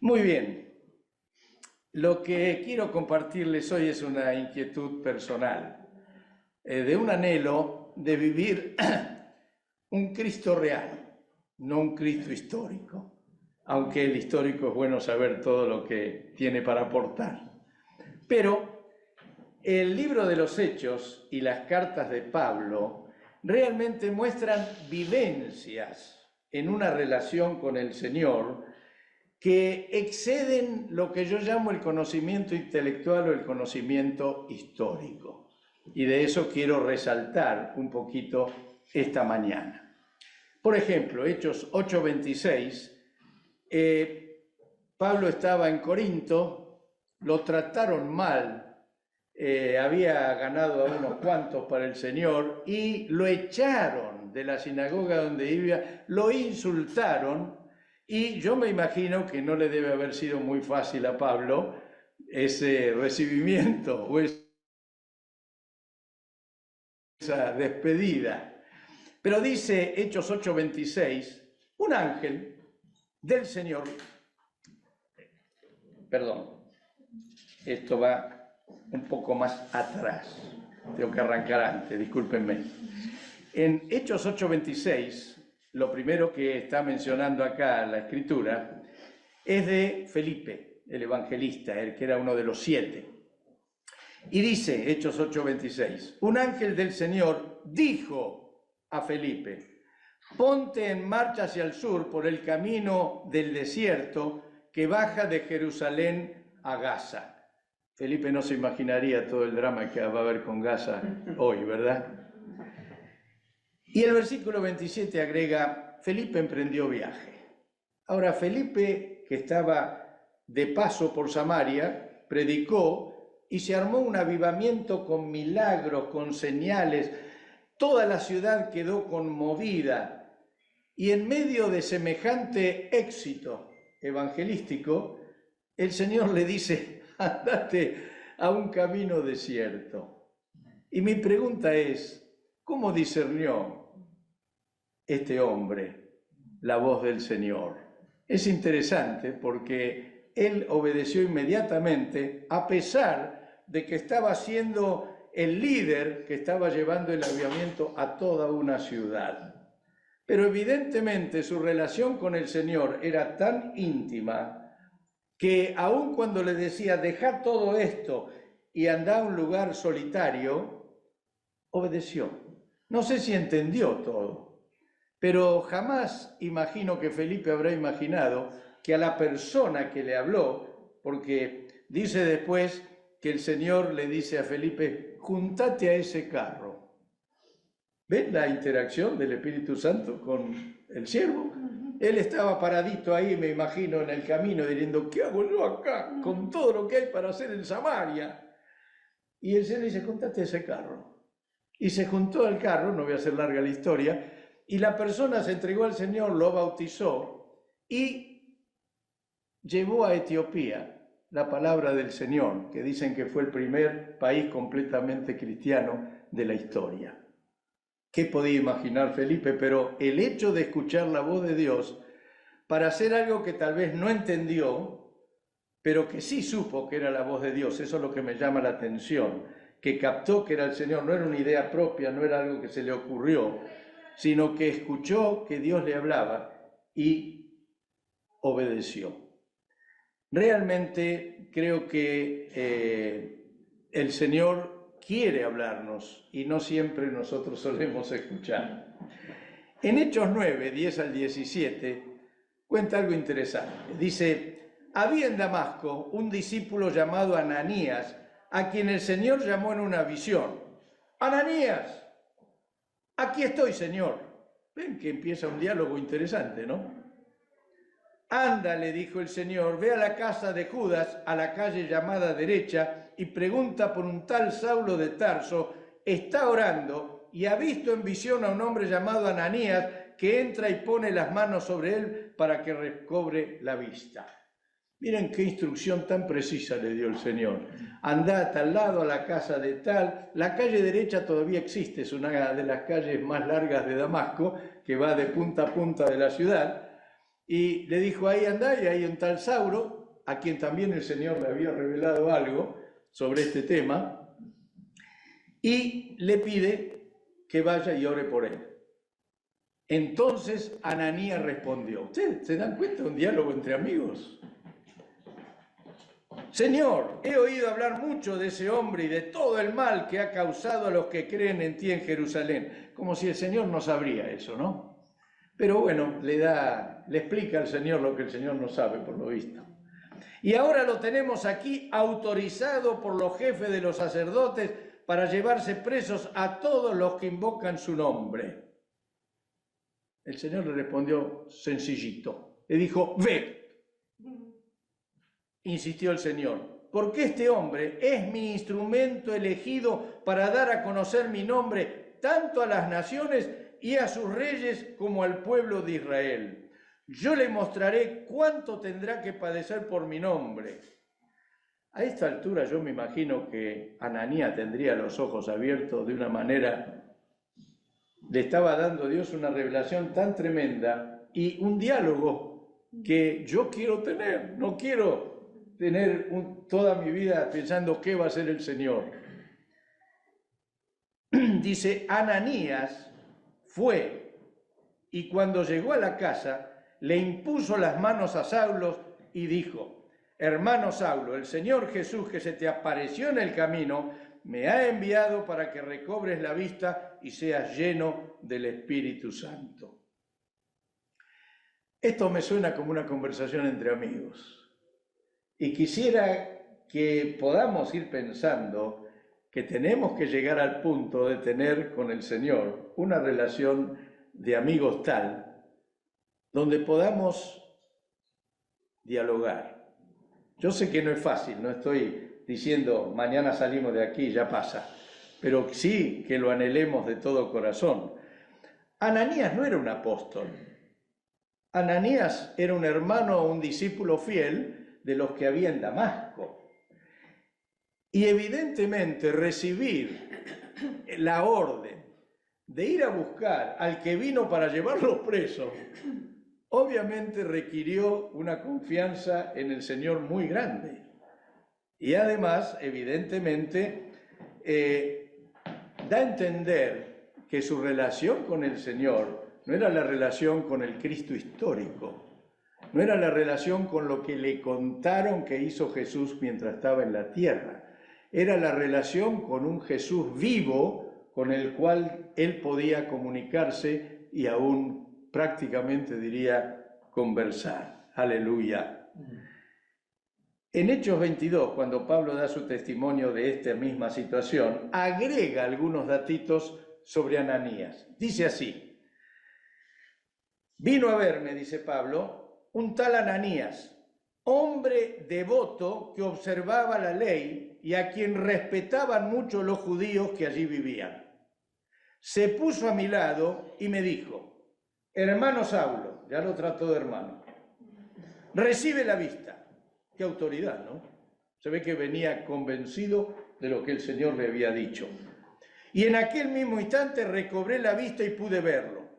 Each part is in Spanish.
Muy bien. Lo que quiero compartirles hoy es una inquietud personal, de un anhelo de vivir un Cristo real, no un Cristo histórico, aunque el histórico es bueno saber todo lo que tiene para aportar. Pero el libro de los Hechos y las cartas de Pablo realmente muestran vivencias en una relación con el Señor que exceden lo que yo llamo el conocimiento intelectual o el conocimiento histórico. Y de eso quiero resaltar un poquito esta mañana. Por ejemplo, Hechos 8:26, Pablo estaba en Corinto, lo trataron mal, había ganado a unos cuantos para el Señor y lo echaron de la sinagoga donde vivía, lo insultaron. Y yo me imagino que no le debe haber sido muy fácil a Pablo ese recibimiento o esa despedida. Pero dice Hechos 8:26, un ángel del Señor, perdón, esto va un poco más atrás, tengo que arrancar antes, discúlpenme. En Hechos 8:26, lo primero que está mencionando acá la Escritura es de Felipe, el evangelista, el que era uno de los 7. Y dice, Hechos 8:26, un ángel del Señor dijo a Felipe, ponte en marcha hacia el sur por el camino del desierto que baja de Jerusalén a Gaza. Felipe no se imaginaría todo el drama que va a haber con Gaza hoy, ¿verdad? Y el versículo 27 agrega, Felipe emprendió viaje. Ahora, Felipe, que estaba de paso por Samaria, predicó y se armó un avivamiento con milagros, con señales. Toda la ciudad quedó conmovida. Y en medio de semejante éxito evangelístico, el Señor le dice, andate a un camino desierto. Y mi pregunta es, ¿cómo discernió este hombre la voz del Señor? Es interesante porque él obedeció inmediatamente a pesar de que estaba siendo el líder que estaba llevando el avivamiento a toda una ciudad. Pero evidentemente su relación con el Señor era tan íntima que aun cuando le decía, deja todo esto y anda a un lugar solitario, obedeció. No sé si entendió todo, pero jamás imagino que Felipe habrá imaginado que a la persona que le habló, porque dice después que el Señor le dice a Felipe, júntate a ese carro. ¿Ven la interacción del Espíritu Santo con el siervo? Él estaba paradito ahí, me imagino, en el camino, diciendo, ¿qué hago yo acá con todo lo que hay para hacer en Samaria? Y el Señor dice, júntate a ese carro. Y se juntó al carro, no voy a hacer larga la historia, y la persona se entregó al Señor, lo bautizó y llevó a Etiopía la palabra del Señor, que dicen que fue el primer país completamente cristiano de la historia. ¿Qué podía imaginar Felipe? Pero el hecho de escuchar la voz de Dios para hacer algo que tal vez no entendió, pero que sí supo que era la voz de Dios, eso es lo que me llama la atención, que captó que era el Señor, no era una idea propia, no era algo que se le ocurrió, sino que escuchó que Dios le hablaba y obedeció. Realmente creo que el Señor quiere hablarnos y no siempre nosotros solemos escuchar. En Hechos 9, 10 al 17, cuenta algo interesante. Dice, había en Damasco un discípulo llamado Ananías, a quien el Señor llamó en una visión. Ananías, aquí estoy, Señor. Ven que empieza un diálogo interesante, ¿no? Anda, le dijo el Señor, ve a la casa de Judas, a la calle llamada Derecha, y pregunta por un tal Saulo de Tarso, está orando y ha visto en visión a un hombre llamado Ananías que entra y pone las manos sobre él para que recobre la vista. Miren qué instrucción tan precisa le dio el Señor. Andá a tal lado, a la casa de tal. La calle Derecha todavía existe, es una de las calles más largas de Damasco, que va de punta a punta de la ciudad. y le dijo, ahí anda, y hay un tal Saulo, a quien también el Señor le había revelado algo sobre este tema, y le pide que vaya y ore por él. Entonces Ananías respondió. ¿Ustedes se dan cuenta de un diálogo entre amigos? Señor, he oído hablar mucho de ese hombre y de todo el mal que ha causado a los que creen en ti en Jerusalén. Como si el Señor no sabría eso, ¿no? Pero bueno, le explica al Señor lo que el Señor no sabe, por lo visto. Y ahora lo tenemos aquí autorizado por los jefes de los sacerdotes para llevarse presos a todos los que invocan su nombre. El Señor le respondió sencillito. Le dijo, ve. Insistió el Señor, porque este hombre es mi instrumento elegido para dar a conocer mi nombre tanto a las naciones y a sus reyes como al pueblo de Israel. Yo le mostraré cuánto tendrá que padecer por mi nombre. A esta altura yo me imagino que Ananías tendría los ojos abiertos de una manera. Le estaba dando Dios una revelación tan tremenda y un diálogo que yo quiero tener. No quiero tener toda mi vida pensando qué va a hacer el Señor. Dice, Ananías fue y cuando llegó a la casa le impuso las manos a Saulo y dijo, hermano Saulo, el Señor Jesús que se te apareció en el camino me ha enviado para que recobres la vista y seas lleno del Espíritu Santo. Esto me suena como una conversación entre amigos. Y quisiera que podamos ir pensando que tenemos que llegar al punto de tener con el Señor una relación de amigos tal, donde podamos dialogar. Yo sé que no es fácil, no estoy diciendo mañana salimos de aquí y ya pasa, pero sí que lo anhelemos de todo corazón. Ananías no era un apóstol. Ananías era un hermano o un discípulo fiel de los que había en Damasco. Y evidentemente recibir la orden de ir a buscar al que vino para llevarlo preso, obviamente requirió una confianza en el Señor muy grande. Y además, evidentemente, da a entender que su relación con el Señor no era la relación con el Cristo histórico, no era la relación con lo que le contaron que hizo Jesús mientras estaba en la tierra. Era la relación con un Jesús vivo con el cual él podía comunicarse y aún prácticamente diría conversar. Aleluya. En Hechos 22, cuando Pablo da su testimonio de esta misma situación, agrega algunos datitos sobre Ananías. Dice así, vino a verme, dice Pablo, un tal Ananías, hombre devoto que observaba la ley y a quien respetaban mucho los judíos que allí vivían. Se puso a mi lado y me dijo, hermano Saulo, ya lo trató de hermano, recibe la vista. Qué autoridad, ¿no? Se ve que venía convencido de lo que el Señor le había dicho. Y en aquel mismo instante recobré la vista y pude verlo.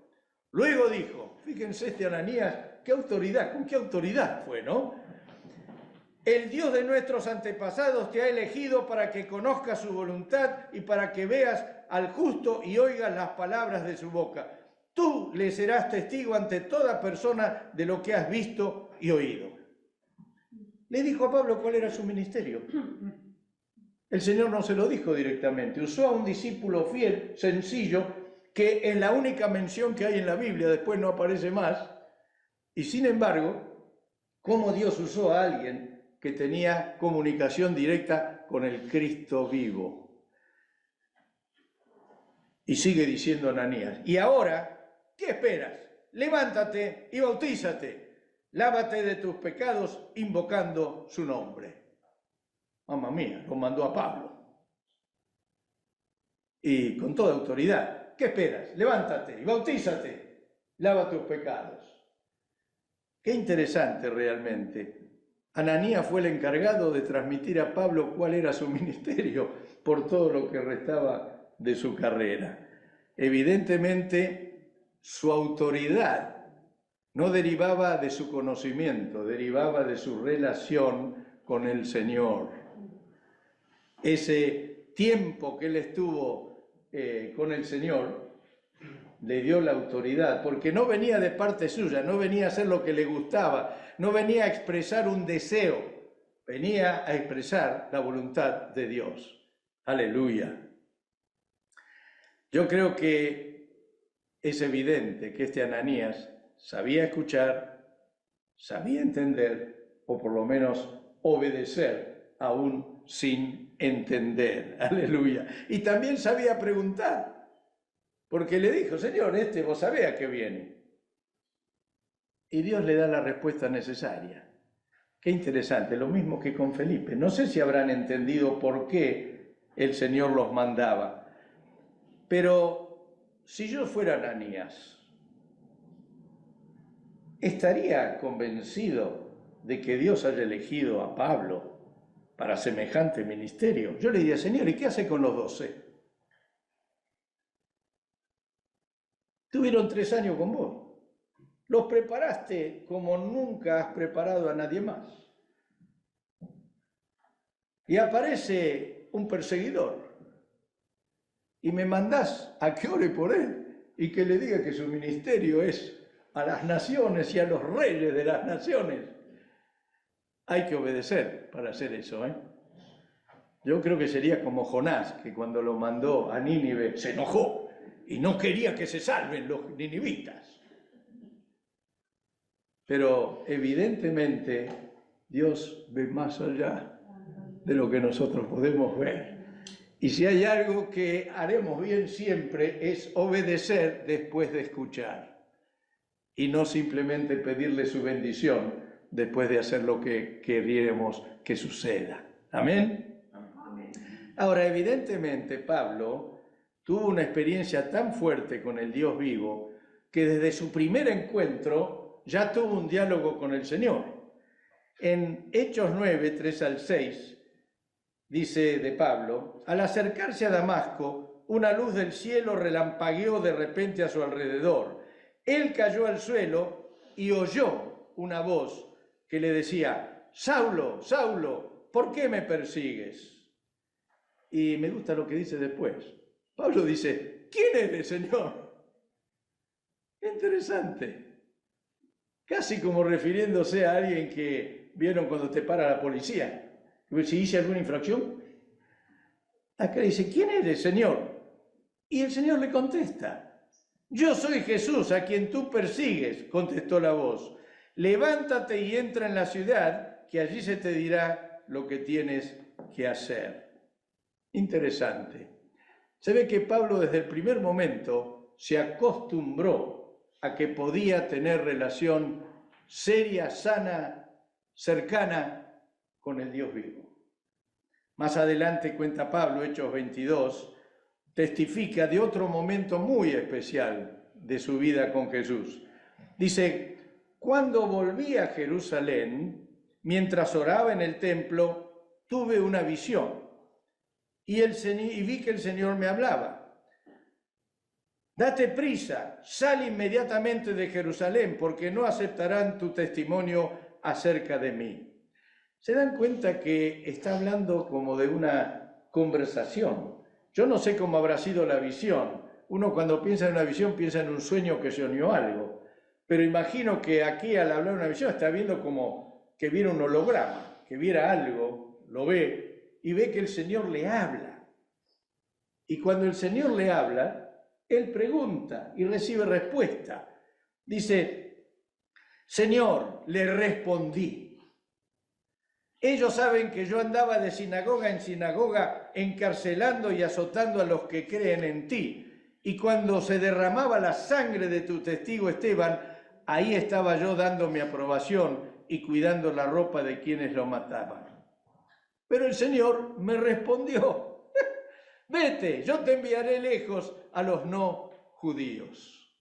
Luego dijo, fíjense este Ananías, qué autoridad, con qué autoridad fue, ¿no? El Dios de nuestros antepasados te ha elegido para que conozcas su voluntad y para que veas al justo y oigas las palabras de su boca. Tú le serás testigo ante toda persona de lo que has visto y oído. Le dijo a Pablo cuál era su ministerio. El Señor no se lo dijo directamente. Usó a un discípulo fiel, sencillo, que es la única mención que hay en la Biblia, después no aparece más. Y sin embargo, cómo Dios usó a alguien que tenía comunicación directa con el Cristo vivo. Y sigue diciendo Ananías, y ahora, ¿qué esperas? Levántate y bautízate, lávate de tus pecados invocando su nombre. Mamma mía, lo mandó a Pablo. Y con toda autoridad, ¿qué esperas? Levántate y bautízate, lava tus pecados. Qué interesante realmente. Ananías fue el encargado de transmitir a Pablo cuál era su ministerio por todo lo que restaba de su carrera. Evidentemente, su autoridad no derivaba de su conocimiento, derivaba de su relación con el Señor. Ese tiempo que él estuvo con el Señor le dio la autoridad, porque no venía de parte suya, no venía a hacer lo que le gustaba, no venía a expresar un deseo, venía a expresar la voluntad de Dios. Aleluya. Yo creo que es evidente que este Ananías sabía escuchar, sabía entender, o por lo menos obedecer, aún sin entender. Aleluya. Y también sabía preguntar, porque le dijo: Señor, vos sabés a qué viene. Y Dios le da la respuesta necesaria. Qué interesante, lo mismo que con Felipe. No sé si habrán entendido por qué el Señor los mandaba, pero si yo fuera Ananías, ¿estaría convencido de que Dios haya elegido a Pablo para semejante ministerio? Yo le diría: Señor, ¿y qué hace con los 12? Tuvieron 3 años con vos. Los preparaste como nunca has preparado a nadie más. Y aparece un perseguidor y me mandás a que ore por él y que le diga que su ministerio es a las naciones y a los reyes de las naciones. Hay que obedecer para hacer eso, ¿eh? Yo creo que sería como Jonás, que cuando lo mandó a Nínive se enojó y no quería que se salven los ninivitas. Pero evidentemente Dios ve más allá de lo que nosotros podemos ver. Y si hay algo que haremos bien siempre es obedecer después de escuchar y no simplemente pedirle su bendición después de hacer lo que queremos que suceda. ¿Amén? Ahora, evidentemente Pablo tuvo una experiencia tan fuerte con el Dios vivo que desde su primer encuentro ya tuvo un diálogo con el Señor. En Hechos 9, 3 al 6, dice de Pablo: al acercarse a Damasco, una luz del cielo relampagueó de repente a su alrededor. Él cayó al suelo y oyó una voz que le decía: Saulo, Saulo, ¿por qué me persigues? Y me gusta lo que dice después. Pablo dice: ¿quién eres, Señor? Interesante. Casi como refiriéndose a alguien que vieron cuando te para la policía. Si hice alguna infracción. Acá dice: ¿quién eres, Señor? Y el Señor le contesta: yo soy Jesús, a quien tú persigues, contestó la voz. Levántate y entra en la ciudad, que allí se te dirá lo que tienes que hacer. Interesante. Se ve que Pablo desde el primer momento se acostumbró a que podía tener relación seria, sana, cercana con el Dios vivo. Más adelante cuenta Pablo, Hechos 22, testifica de otro momento muy especial de su vida con Jesús. Dice: cuando volví a Jerusalén, mientras oraba en el templo, tuve una visión y vi que el Señor me hablaba: date prisa, sal inmediatamente de Jerusalén, porque no aceptarán tu testimonio acerca de mí. ¿Se dan cuenta que está hablando como de una conversación? Yo no sé cómo habrá sido la visión. Uno cuando piensa en una visión piensa en un sueño que soñó algo. Pero imagino que aquí al hablar de una visión está viendo como que viera un holograma, que viera algo, lo ve y ve que el Señor le habla. Y cuando el Señor le habla, él pregunta y recibe respuesta. Dice: Señor, le respondí. Ellos saben que yo andaba de sinagoga en sinagoga encarcelando y azotando a los que creen en ti. Y cuando se derramaba la sangre de tu testigo Esteban, ahí estaba yo dando mi aprobación y cuidando la ropa de quienes lo mataban. Pero el Señor me respondió: vete, yo te enviaré lejos a los no judíos.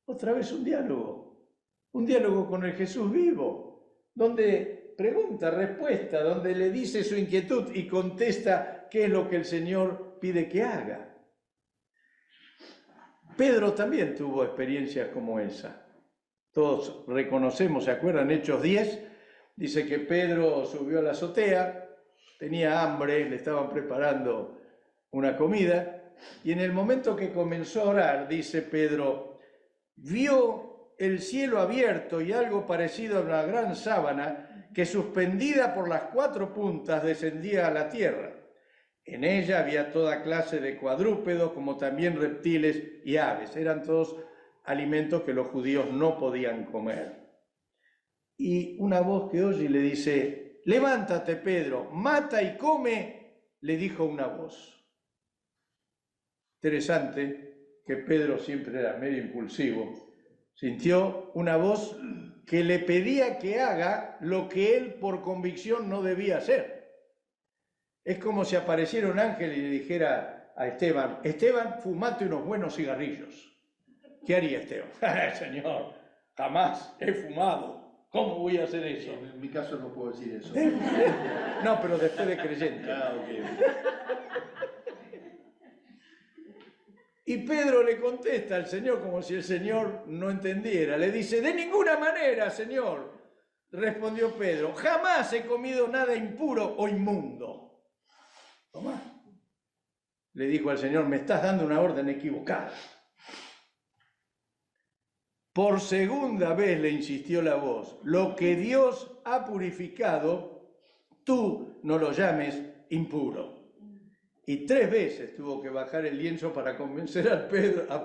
Otra vez un diálogo con el Jesús vivo, donde pregunta, respuesta, donde le dice su inquietud y contesta qué es lo que el Señor pide que haga. Pedro también tuvo experiencias como esa. todos reconocemos, ¿se acuerdan? Hechos 10, dice que Pedro subió a la azotea, tenía hambre, le estaban preparando una comida, y en el momento que comenzó a orar, dice Pedro, vio el cielo abierto y algo parecido a una gran sábana que suspendida por las 4 puntas descendía a la tierra. En ella había toda clase de cuadrúpedos, como también reptiles y aves. Eran todos alimentos que los judíos no podían comer. Y una voz que oye le dice, levántate, Pedro, mata y come, le dijo una voz. Interesante que Pedro siempre era medio impulsivo. Sintió una voz que le pedía que haga lo que él por convicción no debía hacer. Es como si apareciera un ángel y le dijera a Esteban, Esteban, fumate unos buenos cigarrillos. ¿Qué haría Esteban? Señor, jamás he fumado. ¿Cómo voy a hacer eso? En mi caso no puedo decir eso. No, pero después de creyente. Okay. Y Pedro le contesta al Señor como si el Señor no entendiera. Le dice, de ninguna manera, Señor, respondió Pedro, jamás he comido nada impuro o inmundo. Tomá. Le dijo al Señor, me estás dando una orden equivocada. Por segunda vez le insistió la voz, lo que Dios ha purificado, tú no lo llames impuro. Y 3 veces tuvo que bajar el lienzo para convencer a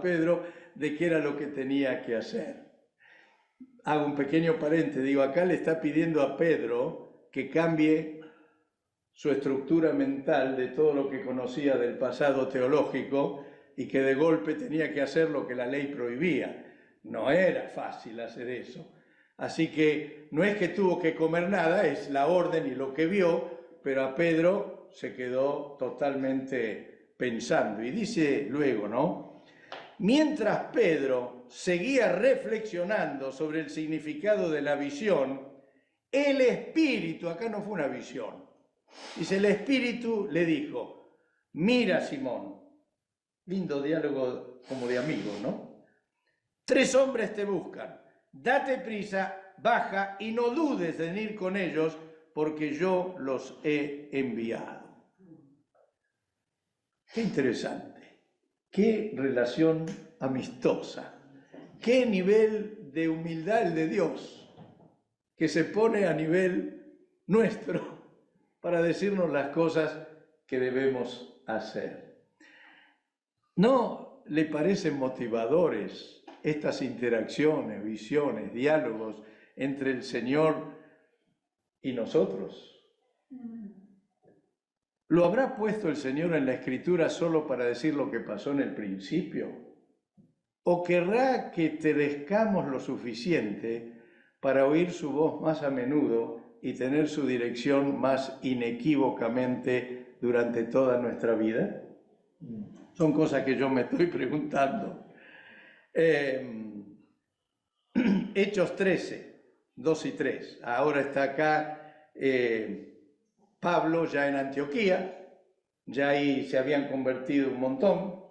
Pedro de que era lo que tenía que hacer. Hago un pequeño paréntesis, digo, acá le está pidiendo a Pedro que cambie su estructura mental de todo lo que conocía del pasado teológico y que de golpe tenía que hacer lo que la ley prohibía. No era fácil hacer eso. Así que no es que tuvo que comer nada, es la orden y lo que vio, pero a Pedro se quedó totalmente pensando. Y dice luego, ¿no? Mientras Pedro seguía reflexionando sobre el significado de la visión, el Espíritu, acá no fue una visión, dice, el Espíritu le dijo, mira Simón, lindo diálogo como de amigos, ¿no? 3 hombres te buscan, date prisa, baja y no dudes en ir con ellos porque yo los he enviado. Qué interesante, qué relación amistosa, qué nivel de humildad el de Dios que se pone a nivel nuestro para decirnos las cosas que debemos hacer. ¿No le parecen motivadores estas interacciones, visiones, diálogos entre el Señor y nosotros? ¿Lo habrá puesto el Señor en la Escritura solo para decir lo que pasó en el principio? ¿O querrá que crezcamos lo suficiente para oír su voz más a menudo y tener su dirección más inequívocamente durante toda nuestra vida? Son cosas que yo me estoy preguntando. Hechos 13, 2 y 3. Ahora está acá Pablo ya en Antioquía, ya ahí se habían convertido un montón,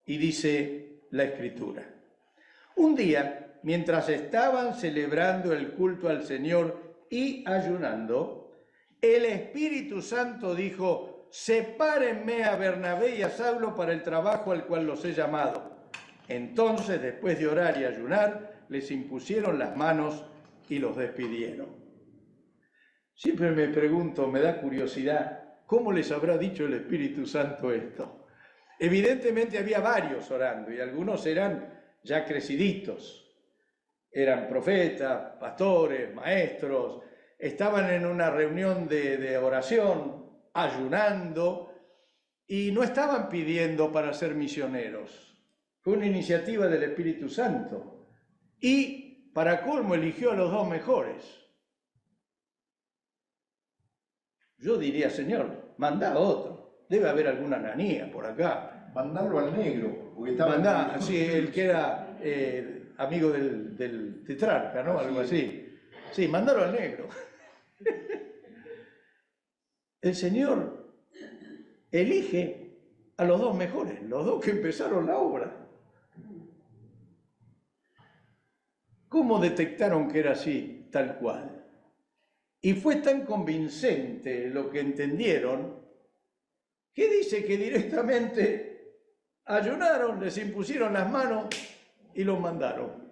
y dice la Escritura. Un día, mientras estaban celebrando el culto al Señor y ayunando, el Espíritu Santo dijo, sepárenme a Bernabé y a Saulo para el trabajo al cual los he llamado. Entonces, después de orar y ayunar, les impusieron las manos y los despidieron. Siempre me pregunto, me da curiosidad, ¿cómo les habrá dicho el Espíritu Santo esto? Evidentemente había varios orando y algunos eran ya creciditos. Eran profetas, pastores, maestros, estaban en una reunión de oración, ayunando, y no estaban pidiendo para ser misioneros. Fue una iniciativa del Espíritu Santo. Y, para colmo, eligió a los 2 mejores. Yo diría, Señor, mandá a otro. Debe haber alguna nanía por acá. Mandarlo al negro. Porque estaba Mandá, sí, el que era amigo del tetrarca, ¿no? Algo así. Sí, mandarlo al negro. El Señor elige a los 2 mejores, los 2 que empezaron la obra. ¿Cómo detectaron que era así, tal cual? Y fue tan convincente lo que entendieron, que dice que directamente ayunaron, les impusieron las manos y los mandaron.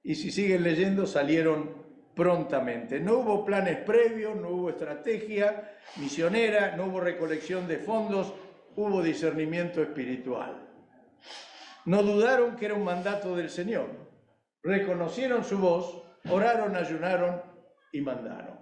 Y si siguen leyendo, salieron prontamente. No hubo planes previos, no hubo estrategia misionera, no hubo recolección de fondos, hubo discernimiento espiritual. No dudaron que era un mandato del Señor. Reconocieron su voz, oraron, ayunaron y mandaron.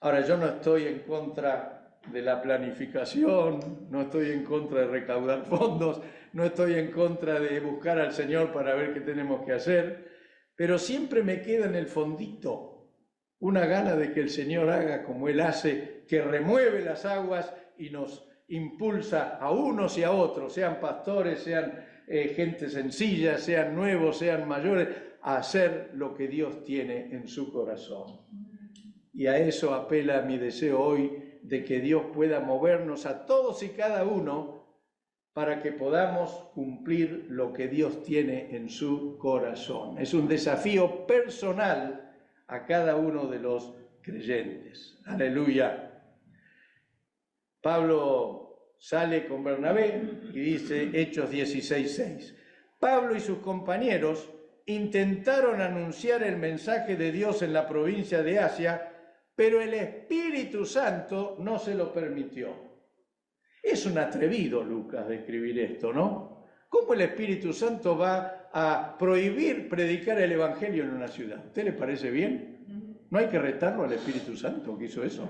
Ahora, yo no estoy en contra de la planificación, no estoy en contra de recaudar fondos, no estoy en contra de buscar al Señor para ver qué tenemos que hacer, pero siempre me queda en el fondito una gana de que el Señor haga como Él hace, que remueve las aguas y nos impulsa a unos y a otros, sean pastores, sean gente sencilla, sean nuevos, sean mayores, a hacer lo que Dios tiene en su corazón. Y a eso apela mi deseo hoy, de que Dios pueda movernos a todos y cada uno para que podamos cumplir lo que Dios tiene en su corazón. Es un desafío personal a cada uno de los creyentes. Aleluya. Pablo sale con Bernabé y dice Hechos 16:6. Pablo y sus compañeros intentaron anunciar el mensaje de Dios en la provincia de Asia, pero el Espíritu Santo no se lo permitió. Es un atrevido, Lucas, de escribir esto, ¿no? ¿Cómo el Espíritu Santo va a prohibir predicar el Evangelio en una ciudad? ¿A usted le parece bien? ¿No hay que retarlo al Espíritu Santo que hizo eso?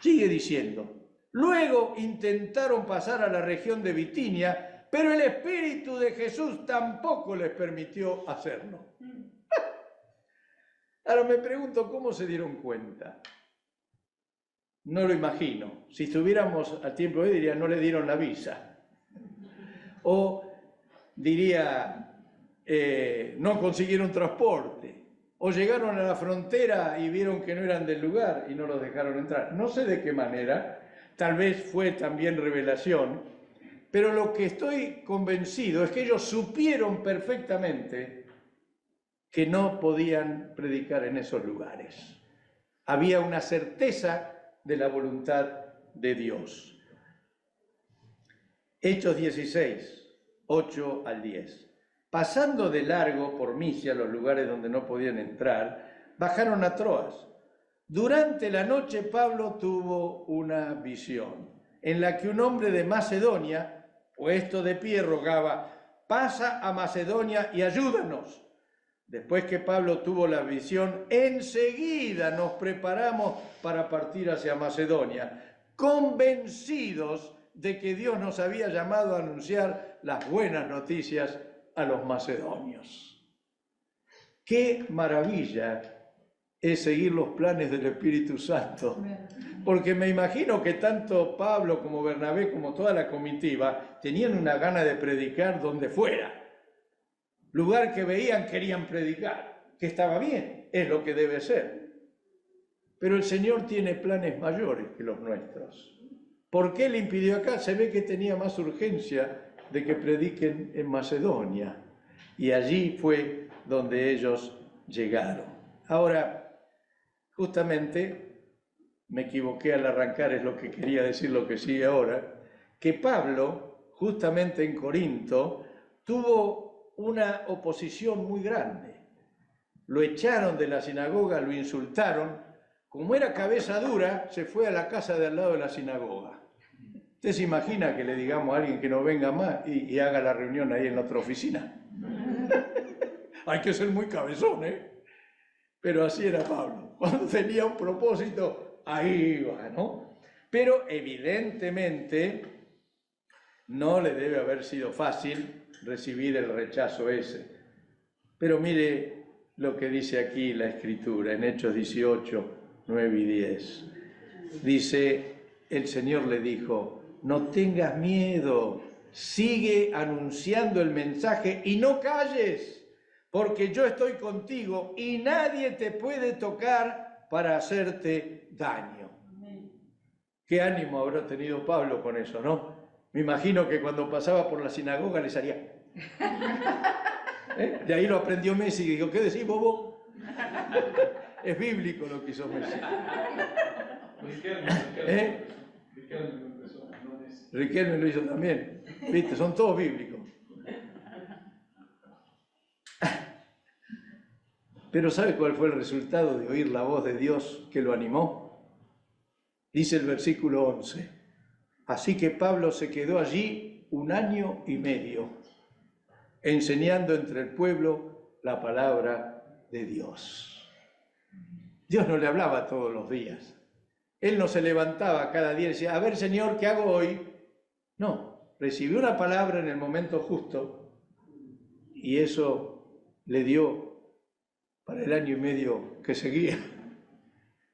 Sigue diciendo, luego intentaron pasar a la región de Bitinia, pero el Espíritu de Jesús tampoco les permitió hacerlo. Ahora me pregunto, ¿cómo se dieron cuenta? No lo imagino. Si estuviéramos a tiempo de hoy, diría, no le dieron la visa. O diría, no consiguieron transporte. O llegaron a la frontera y vieron que no eran del lugar y no los dejaron entrar. No sé de qué manera, tal vez fue también revelación, pero lo que estoy convencido es que ellos supieron perfectamente que no podían predicar en esos lugares. Había una certeza de la voluntad de Dios. Hechos 16, 8 al 10. Pasando de largo por Misia, los lugares donde no podían entrar, bajaron a Troas. Durante la noche Pablo tuvo una visión, en la que un hombre de Macedonia, puesto de pie, rogaba, pasa a Macedonia y ayúdanos. Después que Pablo tuvo la visión, enseguida nos preparamos para partir hacia Macedonia, convencidos de que Dios nos había llamado a anunciar las buenas noticias a los macedonios. ¡Qué maravilla es seguir los planes del Espíritu Santo! Porque me imagino que tanto Pablo como Bernabé, como toda la comitiva, tenían una gana de predicar donde fuera. Lugar que veían querían predicar, que estaba bien, es lo que debe ser. Pero el Señor tiene planes mayores que los nuestros. ¿Por qué le impidió acá? Se ve que tenía más urgencia de que prediquen en Macedonia. Y allí fue donde ellos llegaron. Ahora, justamente, me equivoqué al arrancar, es lo que quería decir, lo que sigue ahora, que Pablo, justamente en Corinto, tuvo una oposición muy grande. Lo echaron de la sinagoga, lo insultaron. Como era cabeza dura, se fue a la casa de al lado de la sinagoga. ¿Usted se imagina que le digamos a alguien que no venga más y haga la reunión ahí en la otra oficina? Hay que ser muy cabezón, ¿eh? Pero así era Pablo. Cuando tenía un propósito, ahí iba, ¿no? Pero evidentemente no le debe haber sido fácil recibir el rechazo ese. Pero mire lo que dice aquí la Escritura, en Hechos 18, 9 y 10. Dice, el Señor le dijo, no tengas miedo, sigue anunciando el mensaje y no calles, porque yo estoy contigo y nadie te puede tocar para hacerte daño. ¿Qué ánimo habrá tenido Pablo con eso, no? Me imagino que cuando pasaba por la sinagoga les haría De ahí lo aprendió Messi y dijo, ¿qué decís, Bobo? Es bíblico lo que hizo Messi. Riquelme lo empezó, no Messi. Riquelme lo hizo también. ¿Viste? Son todos bíblicos. Pero ¿sabe cuál fue el resultado de oír la voz de Dios que lo animó? Dice el versículo 11. Así que Pablo se quedó allí 1 año y medio, enseñando entre el pueblo la palabra de Dios. Dios no le hablaba todos los días. Él no se levantaba cada día y decía, a ver, Señor, ¿qué hago hoy? No, recibió una palabra en el momento justo y eso le dio para el año y medio que seguía.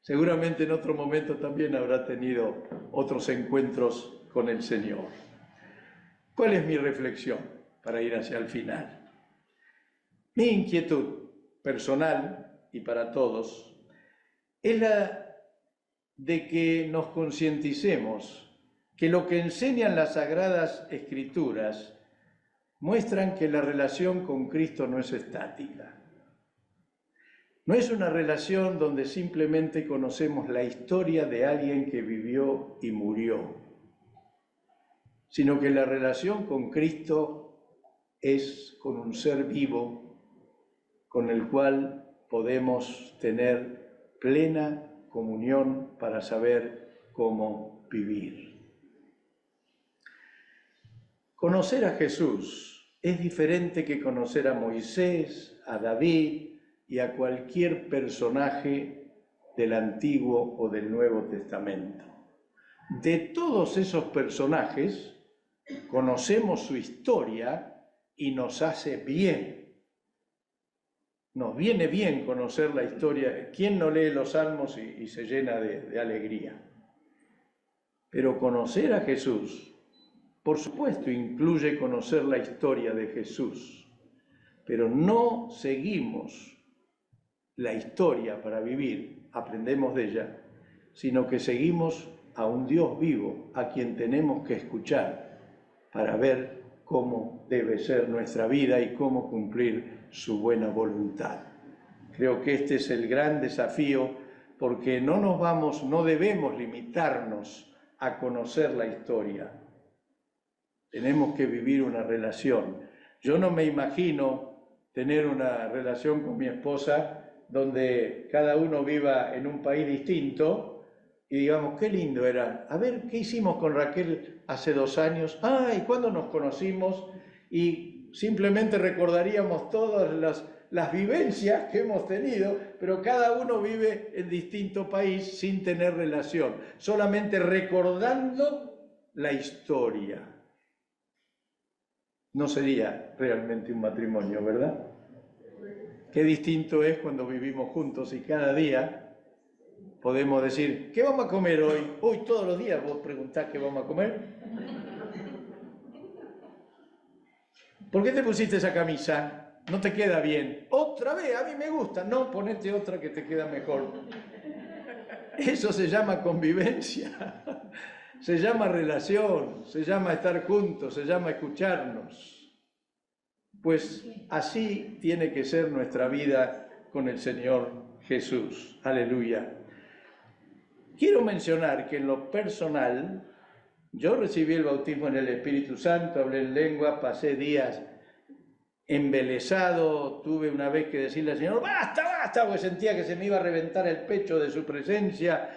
Seguramente en otro momento también habrá tenido otros encuentros con el Señor. ¿Cuál es mi reflexión para ir hacia el final? Mi inquietud personal y para todos es la de que nos concienticemos que lo que enseñan las Sagradas Escrituras muestran que la relación con Cristo no es estática. No es una relación donde simplemente conocemos la historia de alguien que vivió y murió, sino que la relación con Cristo es con un ser vivo con el cual podemos tener plena comunión para saber cómo vivir. Conocer a Jesús es diferente que conocer a Moisés, a David y a cualquier personaje del Antiguo o del Nuevo Testamento. De todos esos personajes, conocemos su historia y nos hace bien. Nos viene bien conocer la historia. ¿Quién no lee los Salmos y se llena de alegría? Pero conocer a Jesús, por supuesto, incluye conocer la historia de Jesús, pero no seguimos la historia para vivir, aprendemos de ella, sino que seguimos a un Dios vivo, a quien tenemos que escuchar para ver cómo debe ser nuestra vida y cómo cumplir su buena voluntad. Creo que este es el gran desafío, porque no debemos limitarnos a conocer la historia. Tenemos que vivir una relación. Yo no me imagino tener una relación con mi esposa donde cada uno viva en un país distinto y digamos, qué lindo era. A ver, ¿qué hicimos con Raquel hace 2 años? ¿Y cuándo nos conocimos? Y simplemente recordaríamos todas las vivencias que hemos tenido, pero cada uno vive en distinto país sin tener relación, solamente recordando la historia. No sería realmente un matrimonio, ¿verdad? Qué distinto es cuando vivimos juntos y cada día podemos decir, ¿qué vamos a comer hoy? Hoy todos los días vos preguntás qué vamos a comer. ¿Por qué te pusiste esa camisa? No te queda bien. Otra vez, a mí me gusta. No, ponete otra que te queda mejor. Eso se llama convivencia, se llama relación, se llama estar juntos, se llama escucharnos. Pues así tiene que ser nuestra vida con el Señor Jesús. Aleluya. Quiero mencionar que en lo personal, yo recibí el bautismo en el Espíritu Santo, hablé en lengua, pasé días embelesado, tuve una vez que decirle al Señor, ¡basta, basta!, porque sentía que se me iba a reventar el pecho de su presencia.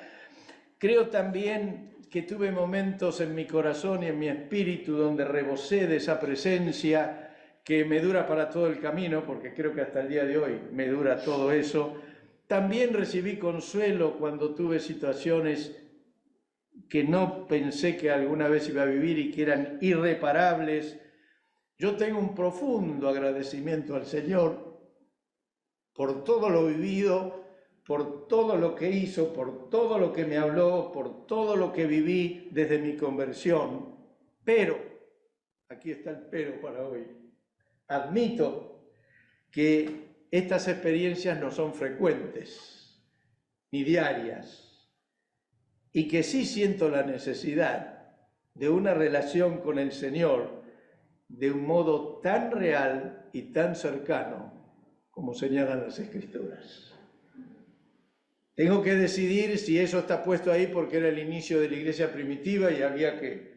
Creo también que tuve momentos en mi corazón y en mi espíritu donde rebosé de esa presencia que me dura para todo el camino, porque creo que hasta el día de hoy me dura todo eso. También recibí consuelo cuando tuve situaciones que no pensé que alguna vez iba a vivir y que eran irreparables. Yo tengo un profundo agradecimiento al Señor por todo lo vivido, por todo lo que hizo, por todo lo que me habló, por todo lo que viví desde mi conversión. Pero, aquí está el pero para hoy, admito que estas experiencias no son frecuentes ni diarias y que sí siento la necesidad de una relación con el Señor de un modo tan real y tan cercano como señalan las Escrituras. Tengo que decidir si eso está puesto ahí porque era el inicio de la iglesia primitiva y había que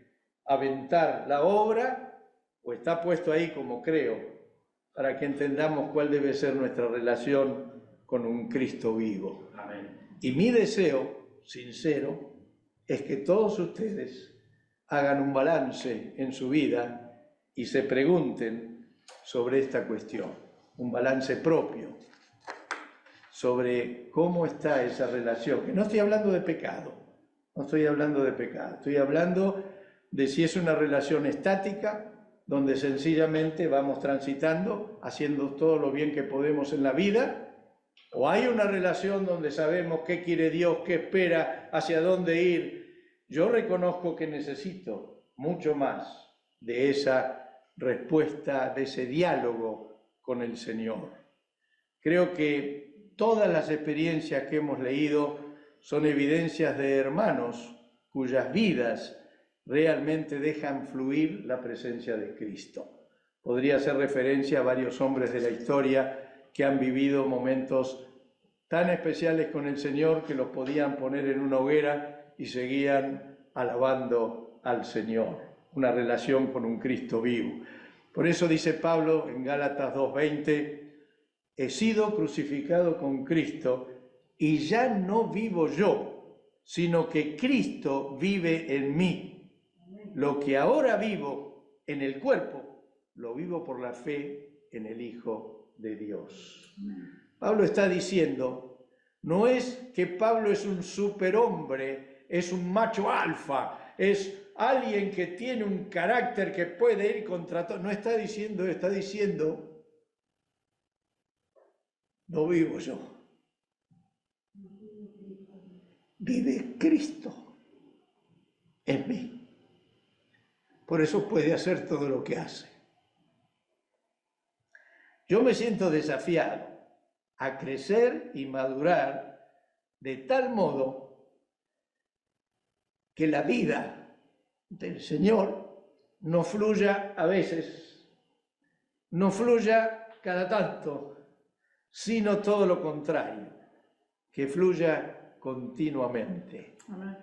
aventar la obra, o está puesto ahí como creo, para que entendamos cuál debe ser nuestra relación con un Cristo vivo. Amén. Y mi deseo sincero es que todos ustedes hagan un balance en su vida y se pregunten sobre esta cuestión, un balance propio, sobre cómo está esa relación. Que no estoy hablando de pecado, estoy hablando de si es una relación estática, donde sencillamente vamos transitando, haciendo todo lo bien que podemos en la vida, o hay una relación donde sabemos qué quiere Dios, qué espera, hacia dónde ir. Yo reconozco que necesito mucho más de esa respuesta, de ese diálogo con el Señor. Creo que todas las experiencias que hemos leído son evidencias de hermanos cuyas vidas realmente dejan fluir la presencia de Cristo. Podría hacer referencia a varios hombres de la historia que han vivido momentos tan especiales con el Señor que los podían poner en una hoguera y seguían alabando al Señor. Una relación con un Cristo vivo. Por eso dice Pablo en Gálatas 2:20, he sido crucificado con Cristo y ya no vivo yo, sino que Cristo vive en mí. Lo que ahora vivo en el cuerpo, lo vivo por la fe en el Hijo de Dios. Pablo está diciendo, no es que Pablo es un superhombre, es un macho alfa, es alguien que tiene un carácter que puede ir contra todo. No está diciendo, está diciendo, no vivo yo. Vive Cristo en mí. Por eso puede hacer todo lo que hace. Yo me siento desafiado a crecer y madurar de tal modo que la vida del Señor no fluya a veces, no fluya cada tanto, sino todo lo contrario, que fluya continuamente. Amén.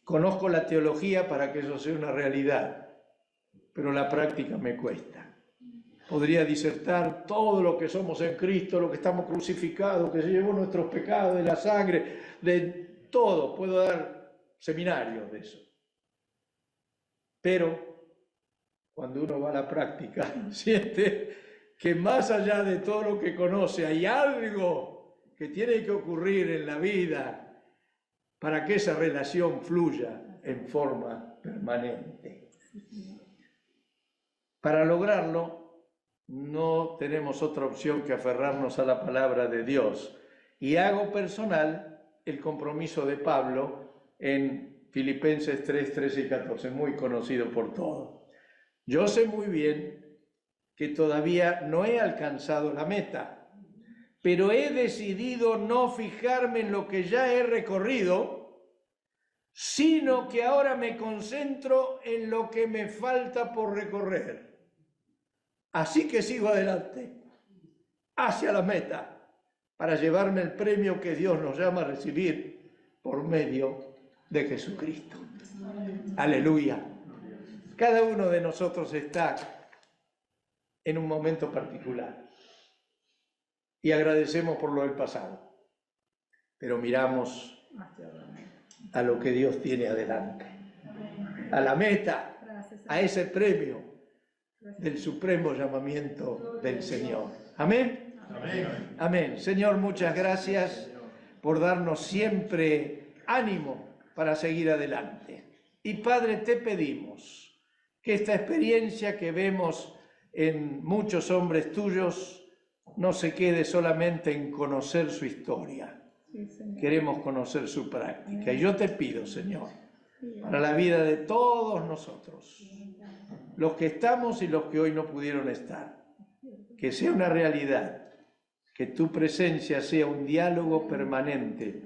Conozco la teología para que eso sea una realidad, pero la práctica me cuesta. Podría disertar todo lo que somos en Cristo, lo que estamos crucificados, que se llevó nuestros pecados, de la sangre, de todo. Puedo dar seminarios de eso. Pero cuando uno va a la práctica, siente que más allá de todo lo que conoce, hay algo que tiene que ocurrir en la vida para que esa relación fluya en forma permanente. Para lograrlo, no tenemos otra opción que aferrarnos a la palabra de Dios. Y hago personal el compromiso de Pablo en Filipenses 3, 13 y 14, muy conocido por todos. Yo sé muy bien que todavía no he alcanzado la meta, pero he decidido no fijarme en lo que ya he recorrido, sino que ahora me concentro en lo que me falta por recorrer. Así que sigo adelante, hacia la meta, para llevarme el premio que Dios nos llama a recibir por medio de Jesucristo. Aleluya. Cada uno de nosotros está en un momento particular. Y agradecemos por lo del pasado, pero miramos a lo que Dios tiene adelante, a la meta, a ese premio del supremo llamamiento del Señor. Amén. Amén. Amén. Señor, muchas gracias por darnos siempre ánimo para seguir adelante. Y Padre, te pedimos que esta experiencia que vemos en muchos hombres tuyos no se quede solamente en conocer su historia. Queremos conocer su práctica. Y yo te pido, Señor, para la vida de todos nosotros, los que estamos y los que hoy no pudieron estar, que sea una realidad, que tu presencia sea un diálogo permanente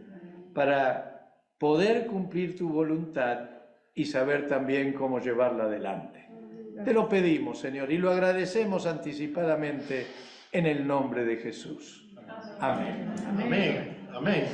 para poder cumplir tu voluntad y saber también cómo llevarla adelante. Te lo pedimos, Señor, y lo agradecemos anticipadamente en el nombre de Jesús. Amén. Amén. Amén.